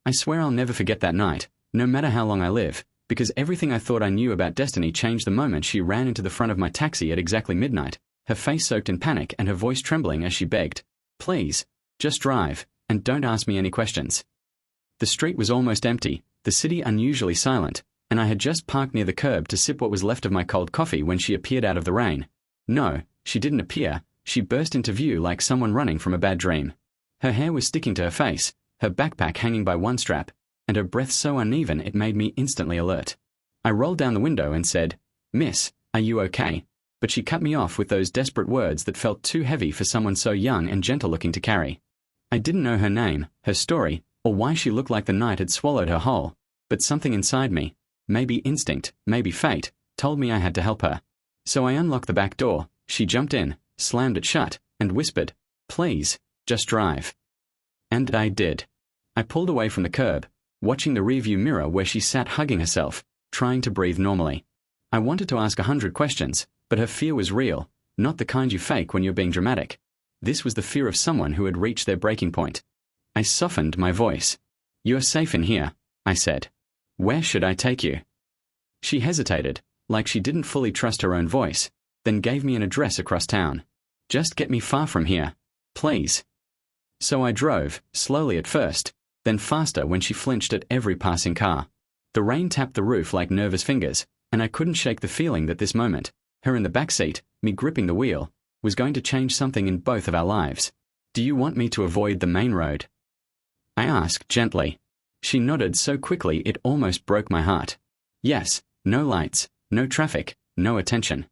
I swear I'll never forget that night, no matter how long I live, because everything I thought I knew about Destiny changed the moment she ran into the front of my taxi at exactly midnight, her face soaked in panic and her voice trembling as she begged, "Please, just drive, and don't ask me any questions." The street was almost empty, the city unusually silent, and I had just parked near the curb to sip what was left of my cold coffee when she appeared out of the rain. No, she didn't appear, she burst into view like someone running from a bad dream. Her hair was sticking to her face, her backpack hanging by one strap, and her breath so uneven it made me instantly alert. I rolled down the window and said, "Miss, are you okay?" But she cut me off with those desperate words that felt too heavy for someone so young and gentle-looking to carry. I didn't know her name, her story, or why she looked like the night had swallowed her whole, but something inside me, maybe instinct, maybe fate, told me I had to help her. So I unlocked the back door, she jumped in, slammed it shut, and whispered, "Please, just drive." And I did. I pulled away from the curb, watching the rearview mirror where she sat hugging herself, trying to breathe normally. I wanted to ask 100 questions, but her fear was real, not the kind you fake when you're being dramatic. This was the fear of someone who had reached their breaking point. I softened my voice. "You're safe in here," I said. "Where should I take you?" She hesitated, like she didn't fully trust her own voice, then gave me an address across town. "Just get me far from here, please." So I drove, slowly at first, then faster when she flinched at every passing car. The rain tapped the roof like nervous fingers, and I couldn't shake the feeling that this moment, her in the back seat, me gripping the wheel, was going to change something in both of our lives. "Do you want me to avoid the main road?" I asked gently. She nodded so quickly it almost broke my heart. Yes, no lights, no traffic, no attention.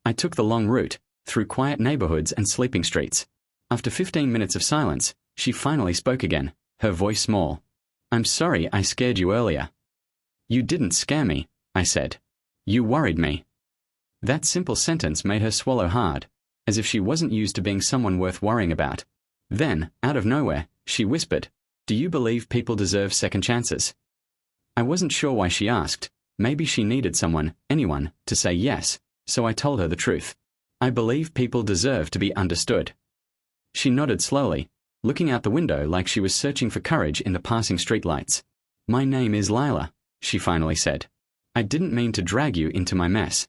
I took the long route, through quiet neighborhoods and sleeping streets. After 15 minutes of silence, she finally spoke again, her voice small. "I'm sorry I scared you earlier." "You didn't scare me," I said. "You worried me." That simple sentence made her swallow hard, as if she wasn't used to being someone worth worrying about. Then, out of nowhere, she whispered, "Do you believe people deserve second chances?" I wasn't sure why she asked. Maybe she needed someone, anyone, to say yes, so I told her the truth. I believe people deserve to be understood. She nodded slowly, looking out the window like she was searching for courage in the passing streetlights. "My name is Lila," she finally said. "I didn't mean to drag you into my mess."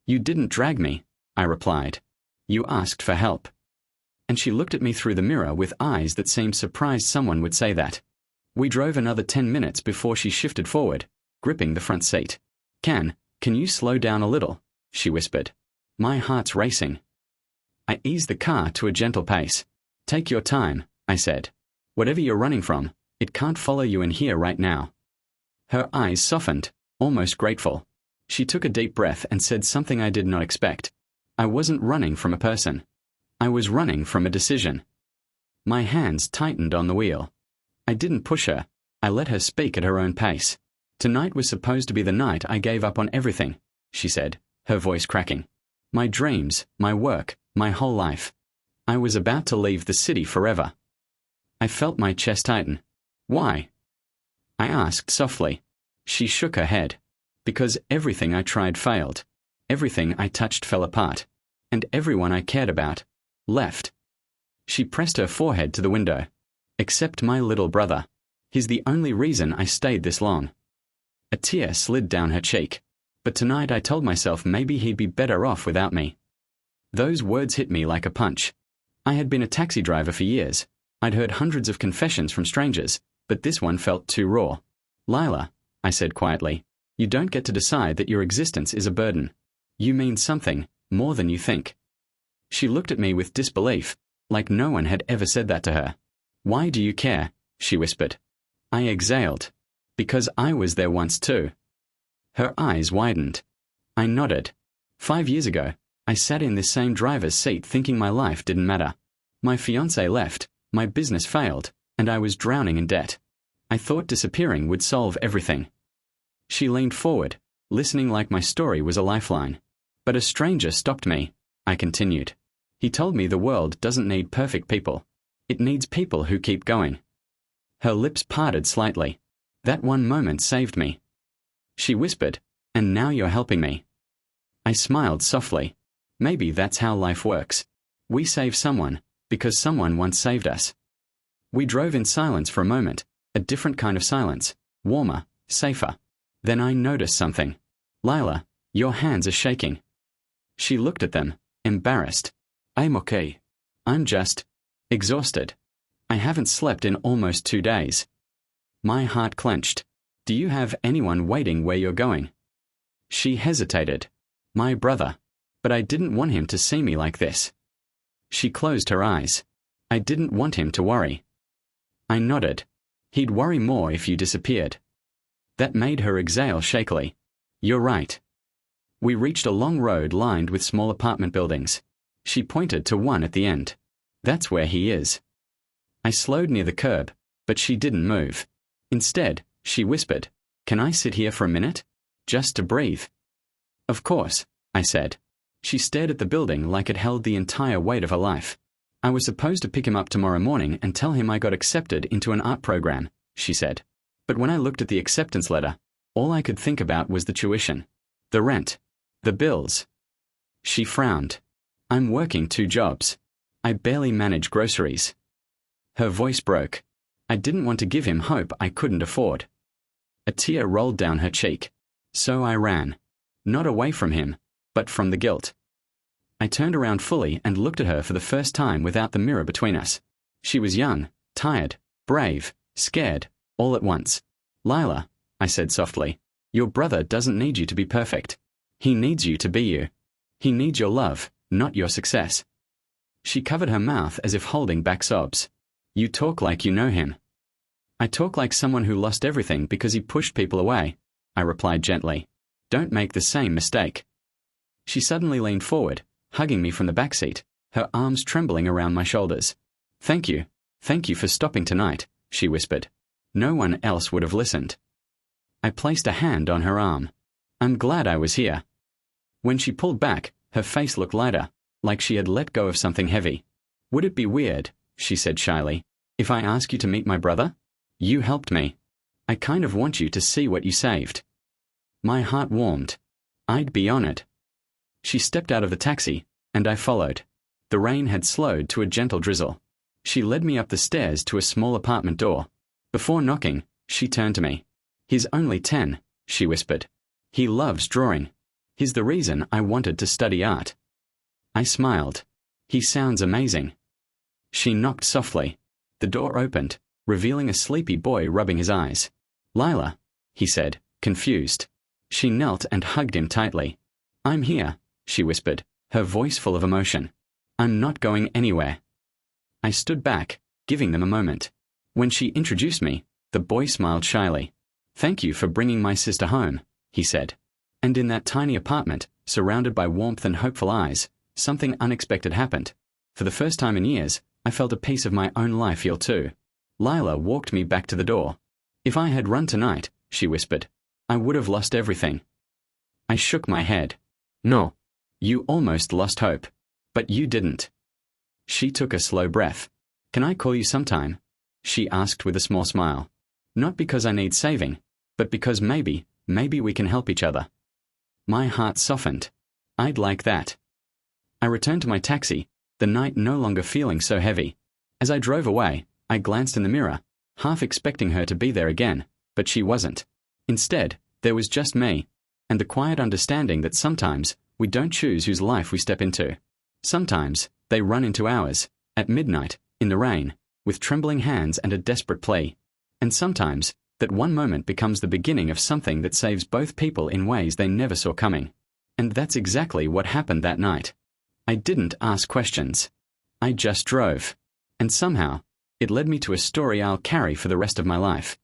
"You didn't drag me," I replied. "You asked for help." And she looked at me through the mirror with eyes that seemed surprised someone would say that. We drove another 10 minutes before she shifted forward, gripping the front seat. Can you slow down a little?" she whispered. My heart's racing. I eased the car to a gentle pace. "Take your time," I said. "Whatever you're running from, it can't follow you in here right now." Her eyes softened, almost grateful. She took a deep breath and said something I did not expect. I wasn't running from a person. I was running from a decision. My hands tightened on the wheel. I didn't push her. I let her speak at her own pace. "Tonight was supposed to be the night I gave up on everything," she said, her voice cracking. "My dreams, my work, my whole life. I was about to leave the city forever." I felt my chest tighten. "Why?" I asked softly. She shook her head. "Because everything I tried failed. Everything I touched fell apart. And everyone I cared about left." She pressed her forehead to the window. "Except my little brother. He's the only reason I stayed this long." A tear slid down her cheek. But tonight I told myself maybe he'd be better off without me. Those words hit me like a punch. I had been a taxi driver for years. I'd heard hundreds of confessions from strangers, but this one felt too raw. "Lila," I said quietly, "you don't get to decide that your existence is a burden. You mean something, more than you think." She looked at me with disbelief, like no one had ever said that to her. "Why do you care?" she whispered. I exhaled. "Because I was there once too." Her eyes widened. I nodded. 5 years ago, I sat in this same driver's seat thinking my life didn't matter. My fiancé left, my business failed, and I was drowning in debt. I thought disappearing would solve everything. She leaned forward, listening like my story was a lifeline. "But a stranger stopped me," I continued. "He told me the world doesn't need perfect people. It needs people who keep going." Her lips parted slightly. That one moment saved me. She whispered, "And now you're helping me." I smiled softly. Maybe that's how life works. We save someone, because someone once saved us. We drove in silence for a moment, A different kind of silence, warmer, safer. Then I noticed something. Lila, your hands are shaking. She looked at them, embarrassed. I'm okay. I'm just exhausted. I haven't slept in almost 2 days. My heart clenched. Do you have anyone waiting where you're going? She hesitated. My brother. But I didn't want him to see me like this. She closed her eyes. I didn't want him to worry. I nodded. He'd worry more if you disappeared. That made her exhale shakily. You're right. We reached a long road lined with small apartment buildings. She pointed to one at the end. That's where he is. I slowed near the curb, but she didn't move. Instead, she whispered, Can I sit here for a minute? Just to breathe. Of course, I said. She stared at the building like it held the entire weight of her life. I was supposed to pick him up tomorrow morning and tell him I got accepted into an art program, she said. But when I looked at the acceptance letter, all I could think about was the tuition, the rent, the bills. She frowned. I'm working 2 jobs. I barely manage groceries. Her voice broke. I didn't want to give him hope I couldn't afford. A tear rolled down her cheek. So I ran. Not away from him, but from the guilt. I turned around fully and looked at her for the first time without the mirror between us. She was young, tired, brave, scared, all at once. Lila, I said softly, your brother doesn't need you to be perfect. He needs you to be you. He needs your love, not your success. She covered her mouth as if holding back sobs. You talk like you know him. I talk like someone who lost everything because he pushed people away, I replied gently. Don't make the same mistake. She suddenly leaned forward, hugging me from the back seat, her arms trembling around my shoulders. Thank you for stopping tonight, she whispered. No one else would have listened. I placed a hand on her arm. I'm glad I was here. When she pulled back, her face looked lighter, like she had let go of something heavy. Would it be weird, she said shyly, if I ask you to meet my brother? You helped me. I kind of want you to see what you saved. My heart warmed. I'd be honored. She stepped out of the taxi, and I followed. The rain had slowed to a gentle drizzle. She led me up the stairs to a small apartment door. Before knocking, she turned to me. He's only 10, she whispered. He loves drawing. He's the reason I wanted to study art. I smiled. He sounds amazing. She knocked softly. The door opened, revealing a sleepy boy rubbing his eyes. Lila, he said, confused. She knelt and hugged him tightly. I'm here, she whispered, her voice full of emotion. I'm not going anywhere. I stood back, giving them a moment. When she introduced me, the boy smiled shyly. Thank you for bringing my sister home, he said. And in that tiny apartment, surrounded by warmth and hopeful eyes, something unexpected happened. For the first time in years, I felt a piece of my own life heal too. Lila walked me back to the door. If I had run tonight, she whispered, I would have lost everything. I shook my head. No. You almost lost hope. But you didn't. She took a slow breath. Can I call you sometime? She asked with a small smile. Not because I need saving, but because maybe we can help each other. My heart softened. I'd like that. I returned to my taxi, the night no longer feeling so heavy. As I drove away, I glanced in the mirror, half expecting her to be there again, but she wasn't. Instead, there was just me, and the quiet understanding that sometimes we don't choose whose life we step into. Sometimes they run into ours, at midnight, in the rain, with trembling hands and a desperate plea. And sometimes, that one moment becomes the beginning of something that saves both people in ways they never saw coming. And that's exactly what happened that night. I didn't ask questions. I just drove. And somehow, it led me to a story I'll carry for the rest of my life.